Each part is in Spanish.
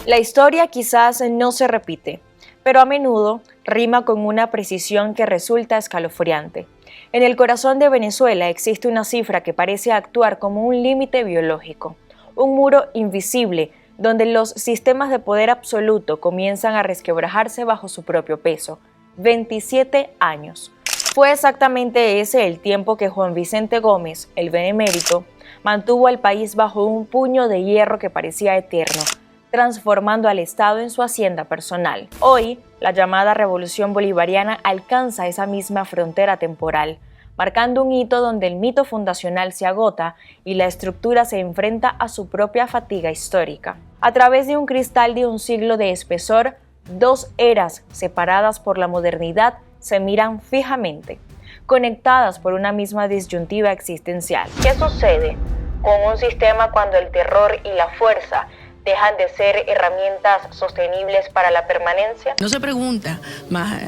La historia quizás no se repite, pero a menudo rima con una precisión que resulta escalofriante. En el corazón de Venezuela existe una cifra que parece actuar como un límite biológico, un muro invisible donde los sistemas de poder absoluto comienzan a resquebrajarse bajo su propio peso. 27 años. Fue exactamente ese el tiempo que Juan Vicente Gómez, el benemérito, mantuvo al país bajo un puño de hierro que parecía eterno, transformando al Estado en su hacienda personal. Hoy, la llamada Revolución Bolivariana alcanza esa misma frontera temporal, marcando un hito donde el mito fundacional se agota y la estructura se enfrenta a su propia fatiga histórica. A través de un cristal de un siglo de espesor, dos eras separadas por la modernidad se miran fijamente, conectadas por una misma disyuntiva existencial. ¿Qué sucede con un sistema cuando el terror y la fuerza dejan de ser herramientas sostenibles para la permanencia? No se pregunta, más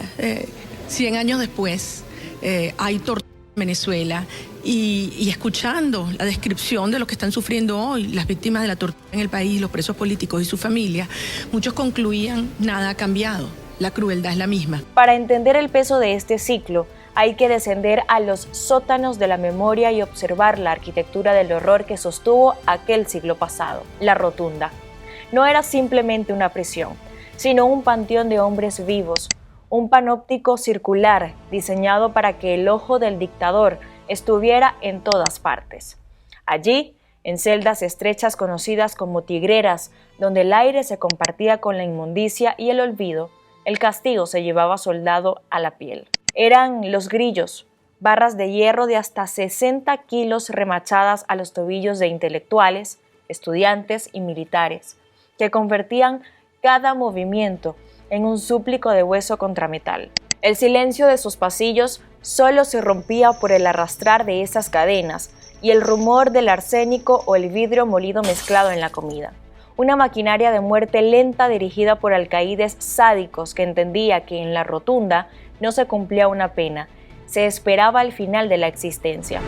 100 años después hay tortura en Venezuela y escuchando la descripción de lo que están sufriendo hoy las víctimas de la tortura en el país, los presos políticos y sus familias, muchos concluían: nada ha cambiado, la crueldad es la misma. Para entender el peso de este ciclo, hay que descender a los sótanos de la memoria y observar la arquitectura del horror que sostuvo aquel siglo pasado, la Rotunda. No era simplemente una prisión, sino un panteón de hombres vivos, un panóptico circular diseñado para que el ojo del dictador estuviera en todas partes. Allí, en celdas estrechas conocidas como tigreras, donde el aire se compartía con la inmundicia y el olvido, el castigo se llevaba soldado a la piel. Eran los grillos, barras de hierro de hasta 60 kilos remachadas a los tobillos de intelectuales, estudiantes y militares, que convertían cada movimiento en un súplico de hueso contra metal. El silencio de sus pasillos solo se rompía por el arrastrar de esas cadenas y el rumor del arsénico o el vidrio molido mezclado en la comida. Una maquinaria de muerte lenta dirigida por alcaídes sádicos que entendía que en la Rotunda no se cumplía una pena, se esperaba el final de la existencia.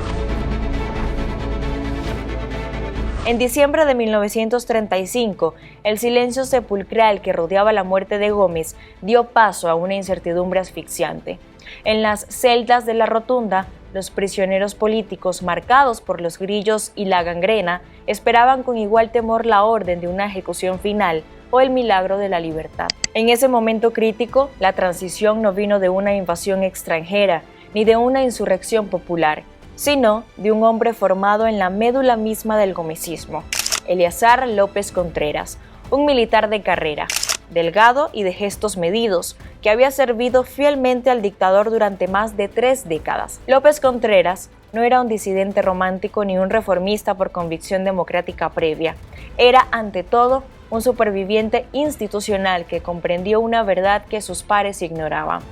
En diciembre de 1935, el silencio sepulcral que rodeaba la muerte de Gómez dio paso a una incertidumbre asfixiante. En las celdas de la Rotunda, los prisioneros políticos marcados por los grillos y la gangrena esperaban con igual temor la orden de una ejecución final o el milagro de la libertad. En ese momento crítico, la transición no vino de una invasión extranjera ni de una insurrección popular, sino de un hombre formado en la médula misma del gomecismo, Eleazar López Contreras, un militar de carrera, delgado y de gestos medidos, que había servido fielmente al dictador durante más de 3 décadas. López Contreras no era un disidente romántico ni un reformista por convicción democrática previa. Era, ante todo, un superviviente institucional que comprendió una verdad que sus pares ignoraban.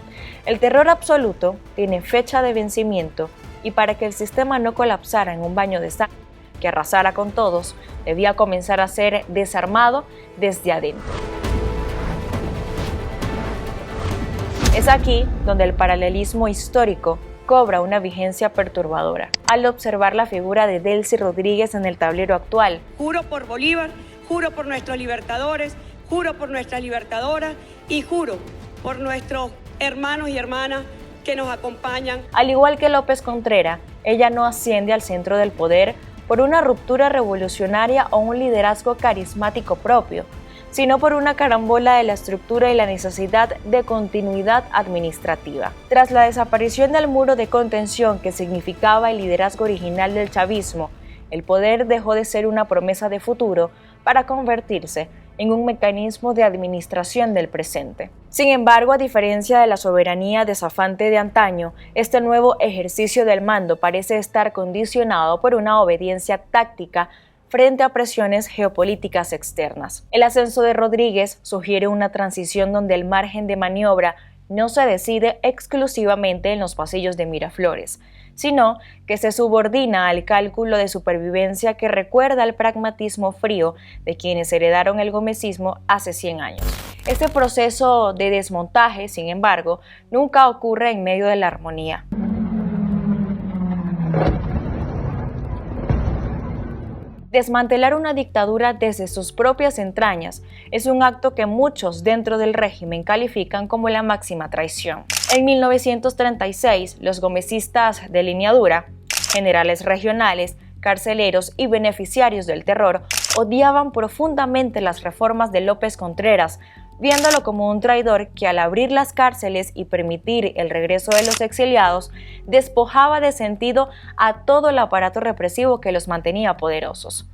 El terror absoluto tiene fecha de vencimiento y para que el sistema no colapsara en un baño de sangre que arrasara con todos, debía comenzar a ser desarmado desde adentro. Es aquí donde el paralelismo histórico cobra una vigencia perturbadora, al observar la figura de Delcy Rodríguez en el tablero actual. Juro por Bolívar, juro por nuestros libertadores, juro por nuestras libertadoras y juro por nuestros hermanos y hermanas que nos acompañan. Al igual que López Contreras, ella no asciende al centro del poder por una ruptura revolucionaria o un liderazgo carismático propio, sino por una carambola de la estructura y la necesidad de continuidad administrativa. Tras la desaparición del muro de contención que significaba el liderazgo original del chavismo, el poder dejó de ser una promesa de futuro para convertirse en un mecanismo de administración del presente. Sin embargo, a diferencia de la soberanía desafante de antaño, este nuevo ejercicio del mando parece estar condicionado por una obediencia táctica frente a presiones geopolíticas externas. El ascenso de Rodríguez sugiere una transición donde el margen de maniobra no se decide exclusivamente en los pasillos de Miraflores, sino que se subordina al cálculo de supervivencia que recuerda al pragmatismo frío de quienes heredaron el gomecismo hace 100 años. Este proceso de desmontaje, sin embargo, nunca ocurre en medio de la armonía. Desmantelar una dictadura desde sus propias entrañas es un acto que muchos dentro del régimen califican como la máxima traición. En 1936, los gomecistas de línea dura, generales regionales, carceleros y beneficiarios del terror odiaban profundamente las reformas de López Contreras, viéndolo como un traidor que al abrir las cárceles y permitir el regreso de los exiliados, despojaba de sentido a todo el aparato represivo que los mantenía poderosos.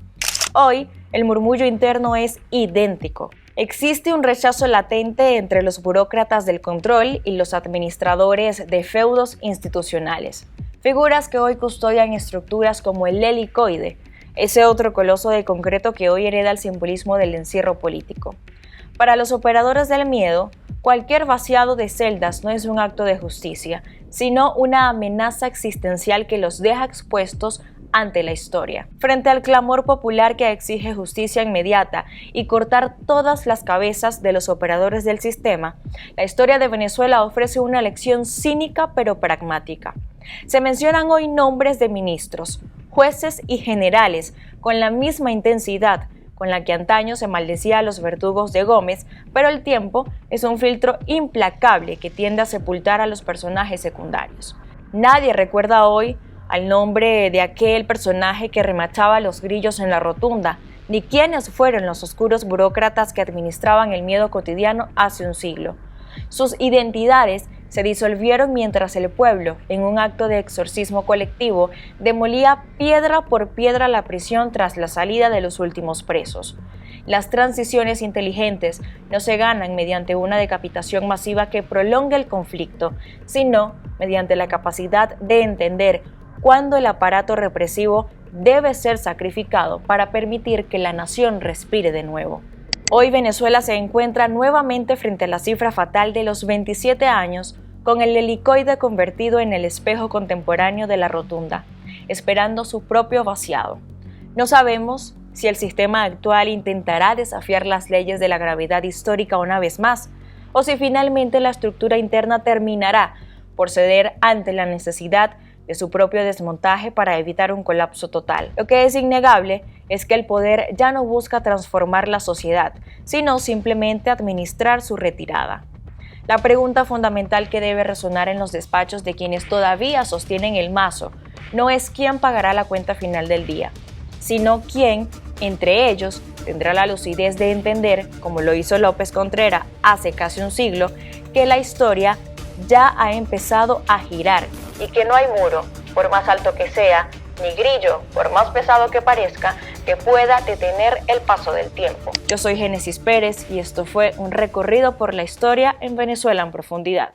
Hoy, el murmullo interno es idéntico. Existe un rechazo latente entre los burócratas del control y los administradores de feudos institucionales, figuras que hoy custodian estructuras como el helicoide, ese otro coloso de concreto que hoy hereda el simbolismo del encierro político. Para los operadores del miedo, cualquier vaciado de celdas no es un acto de justicia, sino una amenaza existencial que los deja expuestos ante la historia. Frente al clamor popular que exige justicia inmediata y cortar todas las cabezas de los operadores del sistema, la historia de Venezuela ofrece una lección cínica pero pragmática. Se mencionan hoy nombres de ministros, jueces y generales con la misma intensidad con la que antaño se maldecía a los verdugos de Gómez, pero el tiempo es un filtro implacable que tiende a sepultar a los personajes secundarios. Nadie recuerda hoy al nombre de aquel personaje que remachaba los grillos en la rotunda, ni quiénes fueron los oscuros burócratas que administraban el miedo cotidiano hace un siglo. Sus identidades se disolvieron mientras el pueblo, en un acto de exorcismo colectivo, demolía piedra por piedra la prisión tras la salida de los últimos presos. Las transiciones inteligentes no se ganan mediante una decapitación masiva que prolongue el conflicto, sino mediante la capacidad de entender cuándo el aparato represivo debe ser sacrificado para permitir que la nación respire de nuevo. Hoy Venezuela se encuentra nuevamente frente a la cifra fatal de los 27 años, con el helicoide convertido en el espejo contemporáneo de la rotunda, esperando su propio vaciado. No sabemos si el sistema actual intentará desafiar las leyes de la gravedad histórica una vez más, o si finalmente la estructura interna terminará por ceder ante la necesidad de su propio desmontaje para evitar un colapso total. Lo que es innegable es que el poder ya no busca transformar la sociedad, sino simplemente administrar su retirada. La pregunta fundamental que debe resonar en los despachos de quienes todavía sostienen el mazo no es quién pagará la cuenta final del día, sino quién, entre ellos, tendrá la lucidez de entender, como lo hizo López Contreras hace casi un siglo, que la historia ya ha empezado a girar y que no hay muro, por más alto que sea, ni grillo, por más pesado que parezca, que pueda detener el paso del tiempo. Yo soy Génesis Pérez y esto fue un recorrido por la historia en Venezuela en profundidad.